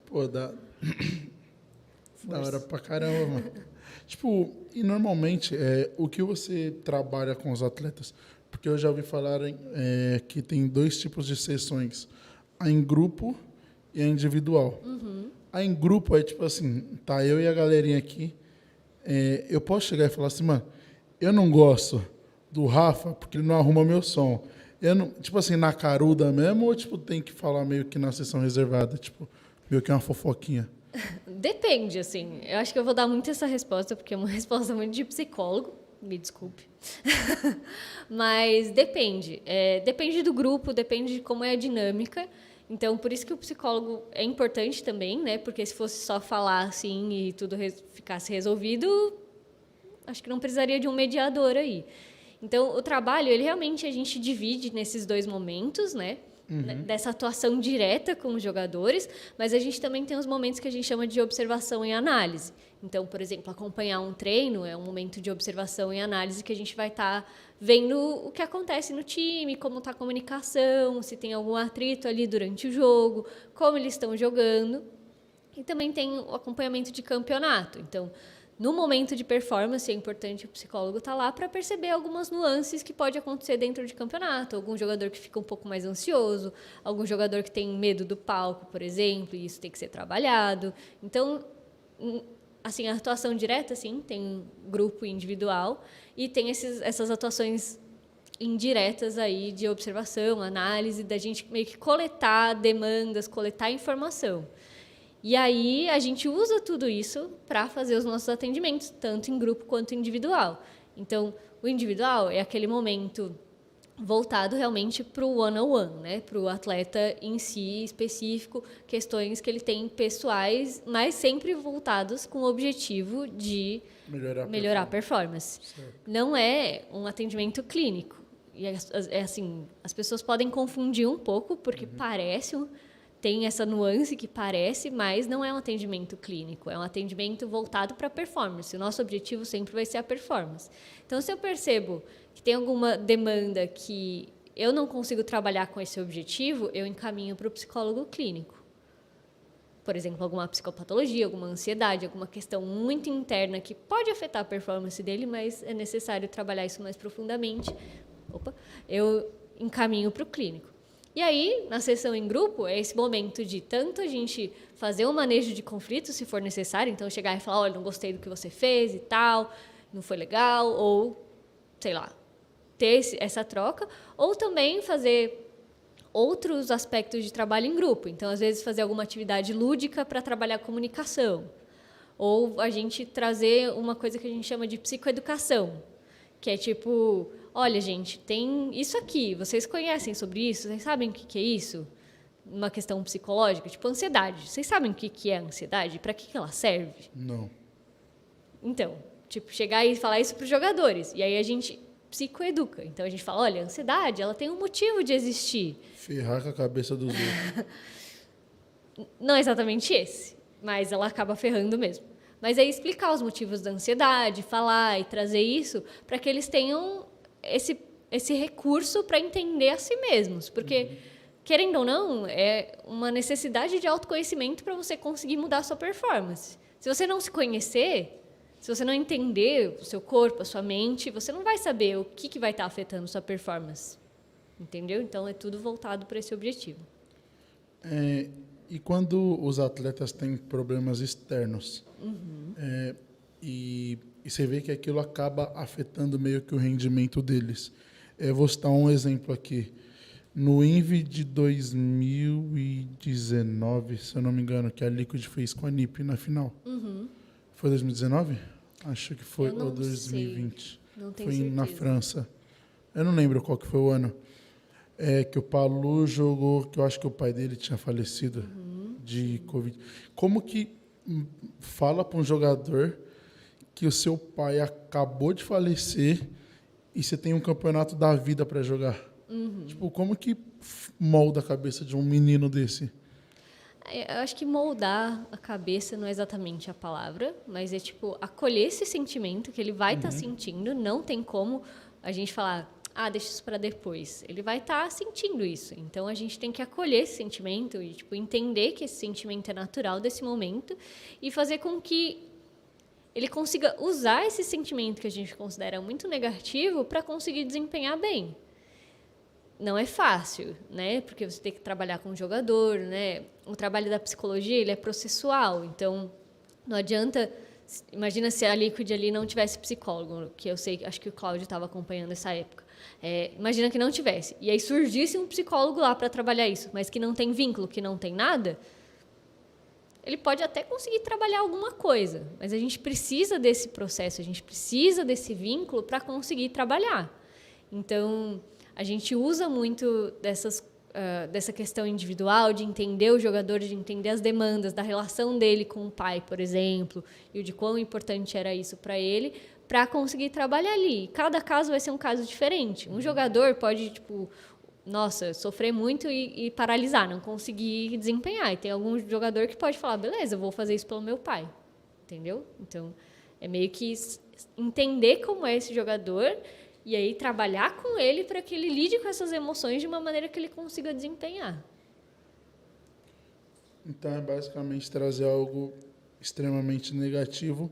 Pô, da hora pra caramba, mano. Tipo, e normalmente, o que você trabalha com os atletas? Porque eu já ouvi falar que tem dois tipos de sessões. A em grupo e a individual. A em grupo é tipo assim, tá eu e a galerinha aqui. Eu posso chegar e falar assim, mano, eu não gosto do Rafa porque ele não arruma meu som. Eu não, tipo assim, na caruda mesmo, ou tipo, tem que falar meio que na sessão reservada, tipo, meio que uma fofoquinha? Depende, assim. Eu acho que eu vou dar muito essa resposta, porque é uma resposta muito de psicólogo. Me desculpe. Mas depende. Depende do grupo, depende de como é a dinâmica. Então, por isso que o psicólogo é importante também, né? Porque se fosse só falar assim e tudo ficasse resolvido, acho que não precisaria de um mediador aí. Então, o trabalho, ele realmente a gente divide nesses dois momentos, né? Dessa atuação direta com os jogadores, mas a gente também tem os momentos que a gente chama de observação e análise. Então, por exemplo, acompanhar um treino é um momento de observação e análise que a gente vai estar vendo o que acontece no time, como está a comunicação, se tem algum atrito ali durante o jogo, como eles estão jogando. E também tem o acompanhamento de campeonato. Então, no momento de performance, é importante o psicólogo estar lá para perceber algumas nuances que pode acontecer dentro de campeonato. Algum jogador que fica um pouco mais ansioso, algum jogador que tem medo do palco, por exemplo, e isso tem que ser trabalhado. Então, assim, a atuação direta, sim, tem um grupo individual e tem essas atuações indiretas aí de observação, análise, da gente meio que coletar demandas, coletar informação. E aí a gente usa tudo isso para fazer os nossos atendimentos, tanto em grupo quanto individual. Então, o individual é aquele momento voltado realmente para o one-on-one, né? Para o atleta em si específico, questões que ele tem pessoais, mas sempre voltados com o objetivo de melhorar a performance. Não é um atendimento clínico. E assim, as pessoas podem confundir um pouco, porque tem essa nuance que parece, mas não é um atendimento clínico, é um atendimento voltado para a performance. O nosso objetivo sempre vai ser a performance. Então, se eu percebo que tem alguma demanda que eu não consigo trabalhar com esse objetivo, eu encaminho para o psicólogo clínico. Por exemplo, alguma psicopatologia, alguma ansiedade, alguma questão muito interna que pode afetar a performance dele, mas é necessário trabalhar isso mais profundamente. Eu encaminho para o clínico. E aí, na sessão em grupo, é esse momento de tanto a gente fazer um manejo de conflitos, se for necessário, então chegar e falar, olha, não gostei do que você fez e tal, não foi legal, ou, sei lá, ter essa troca, ou também fazer outros aspectos de trabalho em grupo. Então, às vezes, fazer alguma atividade lúdica para trabalhar a comunicação. Ou a gente trazer uma coisa que a gente chama de psicoeducação, que é tipo, olha, gente, tem isso aqui, vocês conhecem sobre isso? Vocês sabem o que é isso? Uma questão psicológica, tipo ansiedade. Vocês sabem o que é a ansiedade? Para que ela serve? Não. Então, tipo, chegar e falar isso para os jogadores. E aí a gente psicoeduca. Então a gente fala, olha, a ansiedade, ela tem um motivo de existir. Ferrar com a cabeça dos outros. Não é exatamente esse, mas ela acaba ferrando mesmo. Mas é explicar os motivos da ansiedade, falar e trazer isso para que eles tenham esse recurso para entender a si mesmos. Porque, querendo ou não, é uma necessidade de autoconhecimento para você conseguir mudar a sua performance. Se você não se conhecer, se você não entender o seu corpo, a sua mente, você não vai saber o que vai estar afetando a sua performance. Entendeu? Então, é tudo voltado para esse objetivo. E quando os atletas têm problemas externos, e você vê que aquilo acaba afetando meio que o rendimento deles. Vou citar um exemplo aqui. No INVE de 2019, se eu não me engano, que a Liquid fez com a NiP na final. Foi 2019? Acho que foi, ou 2020. Não tenho foi certeza. Na França. Eu não lembro qual que foi o ano. Que o Palu jogou, que eu acho que o pai dele tinha falecido de Covid. Como que fala para um jogador que o seu pai acabou de falecer e você tem um campeonato da vida para jogar? Tipo, como que molda a cabeça de um menino desse? Eu acho que moldar a cabeça não é exatamente a palavra, mas é tipo acolher esse sentimento que ele vai estar sentindo. Não tem como a gente falar, deixa isso para depois. Ele vai estar sentindo isso. Então, a gente tem que acolher esse sentimento e, tipo, entender que esse sentimento é natural desse momento e fazer com que ele consiga usar esse sentimento que a gente considera muito negativo para conseguir desempenhar bem. Não é fácil, né? Porque você tem que trabalhar com o jogador, né? O trabalho da psicologia, ele é processual. Então, não adianta... Imagina se a Liquid ali não tivesse psicólogo, que eu sei, acho que o Cláudio estava acompanhando essa época. Imagina que não tivesse. E aí surgisse um psicólogo lá para trabalhar isso, mas que não tem vínculo, que não tem nada, ele pode até conseguir trabalhar alguma coisa, mas a gente precisa desse processo, a gente precisa desse vínculo para conseguir trabalhar. Então, a gente usa muito dessa questão individual, de entender o jogador, de entender as demandas, da relação dele com o pai, por exemplo, e de quão importante era isso para ele, para conseguir trabalhar ali. Cada caso vai ser um caso diferente. Um jogador pode, sofrer muito e paralisar, não conseguir desempenhar. E tem algum jogador que pode falar, beleza, eu vou fazer isso pelo meu pai. Entendeu? Então, é meio que entender como é esse jogador e aí trabalhar com ele para que ele lide com essas emoções de uma maneira que ele consiga desempenhar. Então, é basicamente trazer algo extremamente negativo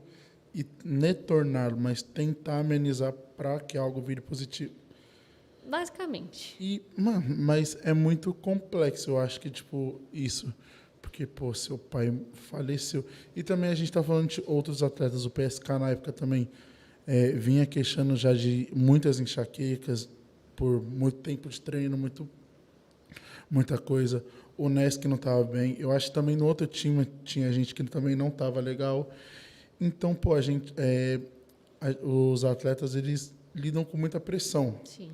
e retornar, mas tentar amenizar para que algo vire positivo. Basicamente. E, mano, mas é muito complexo, eu acho que, isso. Porque, seu pai faleceu. E também a gente tá falando de outros atletas. O PSK, na época, também vinha queixando já de muitas enxaquecas por muito tempo de treino, muita coisa. O Nesk não estava bem. Eu acho que também no outro time tinha gente que também não estava legal. Então, os atletas, eles lidam com muita pressão. Sim.